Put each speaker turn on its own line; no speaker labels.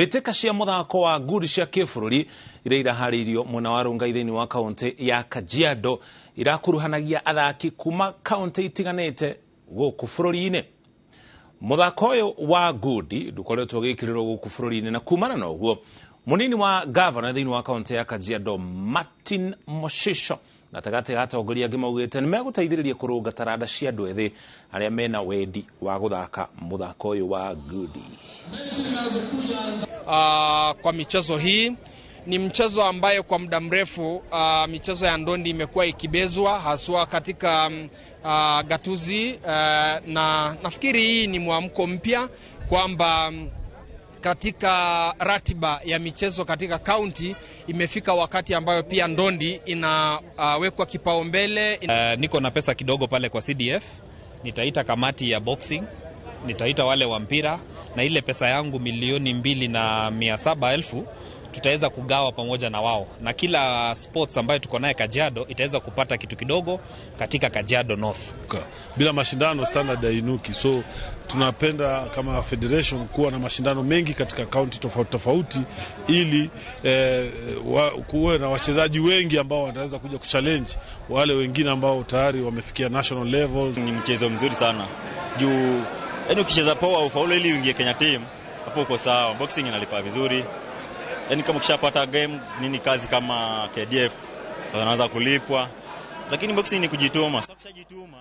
Mbĩtĩka cia mũthako wa ngundi cia kĩbũrũri iria iraharĩirio mwena wa Rongai thĩinĩ wa kaunti ya Kajiado irakuruhanagia athaki kuma kaunti itiganĩte gũkũ bũrũri-inĩ. Mũthako ũyũ wa ngundi ndũkoretwo ũgĩkĩrĩrwo gũkũ bũrũri-inĩ, na kumana na ũguo mũnini wa gavana thĩinĩ wa kaunti ya Kajiado Martin Moshisho gatagatĩ ga atongoria angĩ maugĩte nĩmegũteithĩrĩria kũrũnga taranda cia andũ ethĩ arĩa mena wendi wa gũthaka mũthako ũyũ wa ngundi.
Kwa michezo hii ni mchezo ambayo kwa muda mrefu michezo ya ndondi imekuwa ikibezwa haswa katika gatuzi, na nafikiri hii ni mwamko mpya kwamba katika ratiba ya michezo katika kaunti imefika wakati ambayo pia ndondi inawekwa kipaumbele.
Niko na pesa kidogo pale kwa CDF, nitaita kamati ya boxing, nitaita wale wa mpira, na ile pesa yangu 2,700,000 tutaweza kugawa pamoja na wao, na kila sports ambayo tuko naye Kajiado itaweza kupata kitu kidogo katika Kajiado North.
Bila mashindano standard hainuki, so tunapenda kama federation kuwa na mashindano mengi katika kaunti tofauti tofauti ili kuwe na wachezaji wengi ambao wataweza kuja kuchallenge wale wengine ambao tayari wamefikia national level.
Ni mchezo mzuri sana juu yaani ukicheza poa ufaulu ili uingie Kenya team hapo uko sawa. Boxing inalipa vizuri, yaani kama ukishapata game nini kazi kama KDF unaweza kulipwa, lakini boxing ni kujituma. Sasa ukishajituma